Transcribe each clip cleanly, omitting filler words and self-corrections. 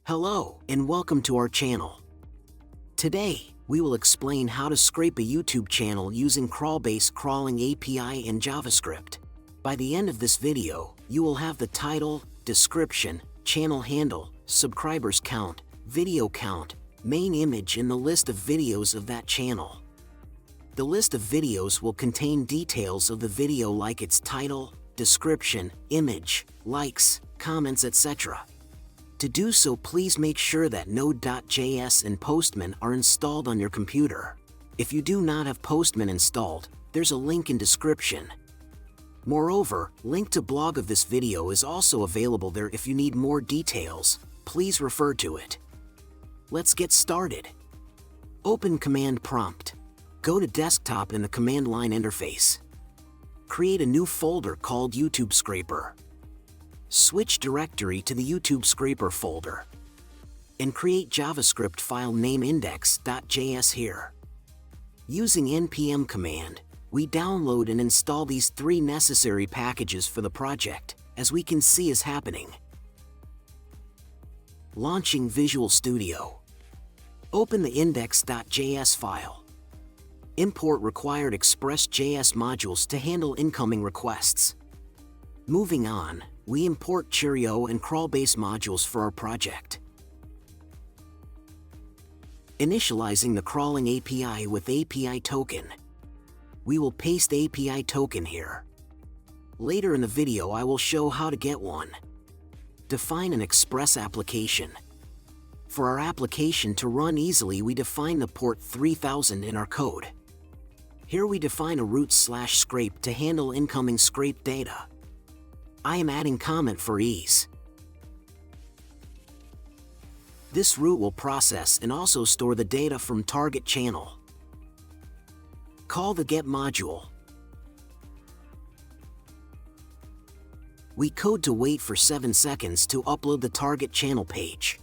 Hello, and welcome to our channel. Today, we will explain how to scrape a YouTube channel using Crawlbase Crawling API and JavaScript. By the end of this video, you will have the title, description, channel handle, subscribers count, video count, main image and the list of videos of that channel. The list of videos will contain details of the video like its title, description, image, likes, comments, etc. To do so, please make sure that Node.js and Postman are installed on your computer. If you do not have Postman installed, there's a link in description. Moreover, link to blog of this video is also available there. If you need more details, please refer to it. Let's get started. Open command prompt. Go to desktop in the command line interface. Create a new folder called YouTube Scraper. Switch directory to the YouTube Scraper folder. And create JavaScript file name index.js here. Using npm command, we download and install these three necessary packages for the project, as we can see is happening. Launching Visual Studio. Open the index.js file. Import required Express.js modules to handle incoming requests. Moving on, we import Cheerio and Crawlbase modules for our project. Initializing the crawling API with API token. We will paste API token here. Later in the video I will show how to get one. Define an Express application. For our application to run easily, we define the port 3000 in our code. Here we define a route/scrape to handle incoming scrape data. I am adding comment for ease. This route will process and also store the data from target channel. Call the get module. We code to wait for 7 seconds to upload the target channel page.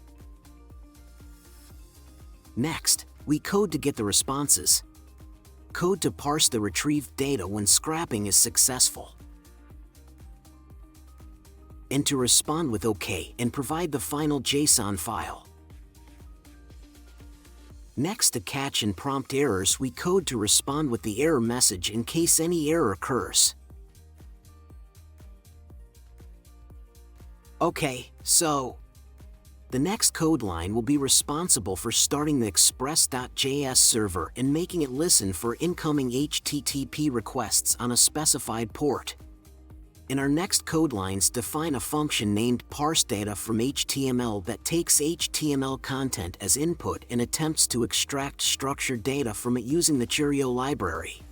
Next, we code to get the responses. Code to parse the retrieved data when scrapping is successful. And to respond with OK and provide the final JSON file. Next, to catch and prompt errors, we code to respond with the error message in case any error occurs. Okay, so the next code line will be responsible for starting the Express.js server and making it listen for incoming HTTP requests on a specified port. In our next code lines, define a function named parseData from HTML that takes HTML content as input and attempts to extract structured data from it using the Cheerio library.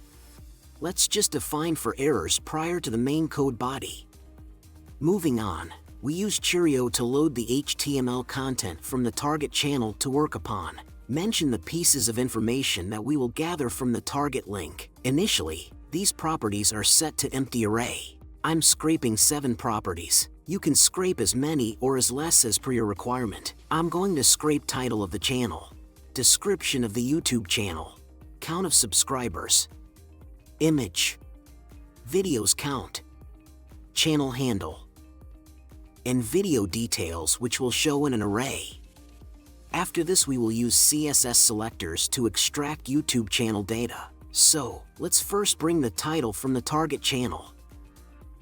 Let's just define for errors prior to the main code body. Moving on, we use Cheerio to load the HTML content from the target channel to work upon. Mention the pieces of information that we will gather from the target link. Initially, these properties are set to empty array. I'm scraping 7 properties. You can scrape as many or as less as per your requirement. I'm going to scrape title of the channel, description of the YouTube channel, count of subscribers, image, videos count, channel handle, and video details, which will show in an array. After this, we will use CSS selectors to extract YouTube channel data. So, let's first bring the title from the target channel.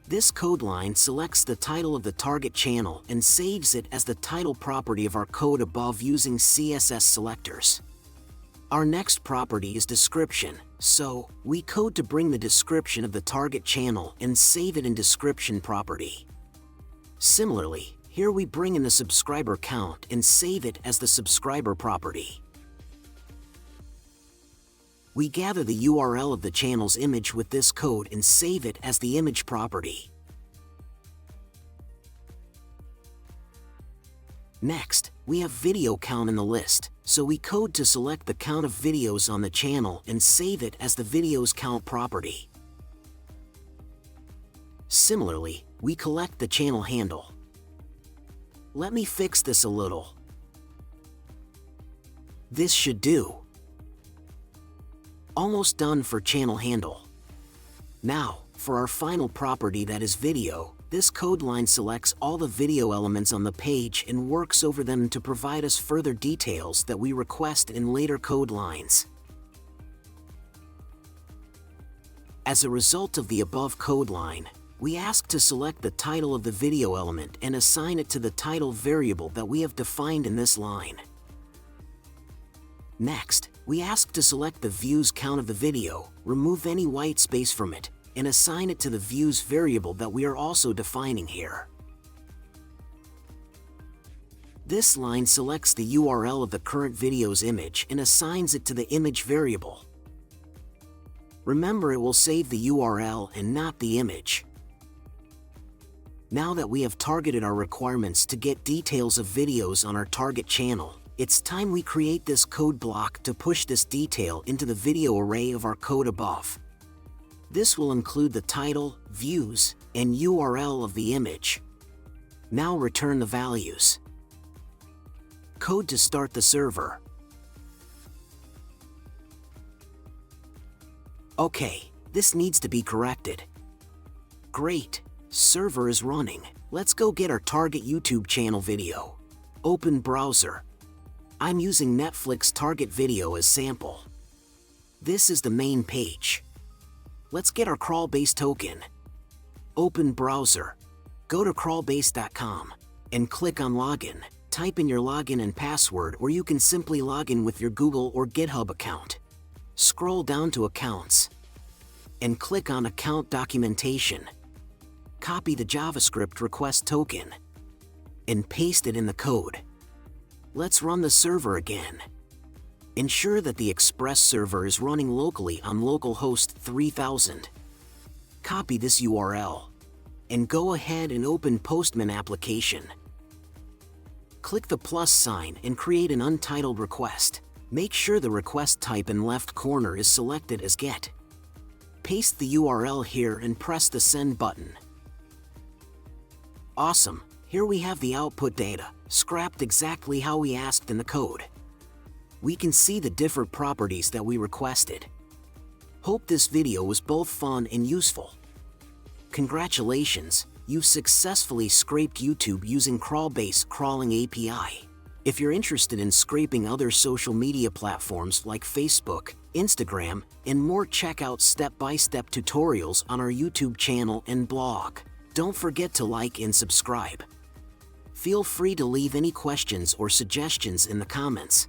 This code line selects the title of the target channel and saves it as the title property of our code above using CSS selectors. Our next property is description, so we code to bring the description of the target channel and save it in description property. Similarly, here we bring in the subscriber count and save it as the subscriber property. We gather the URL of the channel's image with this code and save it as the image property. Next, we have video count in the list, so we code to select the count of videos on the channel and save it as the videos count property. Similarly, we collect the channel handle. Let me fix this a little. This should do. Almost done for channel handle. Now, for our final property, that is video, This code line selects all the video elements on the page and works over them to provide us further details that we request in later code lines. As a result of the above code line, we ask to select the title of the video element and assign it to the title variable that we have defined in this line. Next, we ask to select the views count of the video, remove any white space from it, and assign it to the views variable that we are also defining here. This line selects the URL of the current video's image and assigns it to the image variable. Remember, it will save the URL and not the image. Now that we have targeted our requirements to get details of videos on our target channel, it's time we create this code block to push this detail into the video array of our code above. This will include the title, views, and URL of the image. Now return the values. Code to start the server. Okay, this needs to be corrected. Great, server is running. Let's go get our target YouTube channel video. Open browser. I'm using Netflix target video as sample. This is the main page. Let's get our Crawlbase token. Open browser. Go to crawlbase.com and click on Login. Type in your login and password, or you can simply log in with your Google or GitHub account. Scroll down to Accounts and click on Account Documentation. Copy the JavaScript request token and paste it in the code. Let's run the server again. Ensure that the Express server is running locally on localhost 3000. Copy this URL and go ahead and open Postman application. Click the plus sign and create an untitled request. Make sure the request type in left corner is selected as GET. Paste the URL here and press the send button. Awesome, here we have the output data, scrapped exactly how we asked in the code. We can see the different properties that we requested. Hope this video was both fun and useful. Congratulations, you've successfully scraped YouTube using Crawlbase Crawling API. If you're interested in scraping other social media platforms like Facebook, Instagram, and more, check out step-by-step tutorials on our YouTube channel and blog. Don't forget to like and subscribe. Feel free to leave any questions or suggestions in the comments.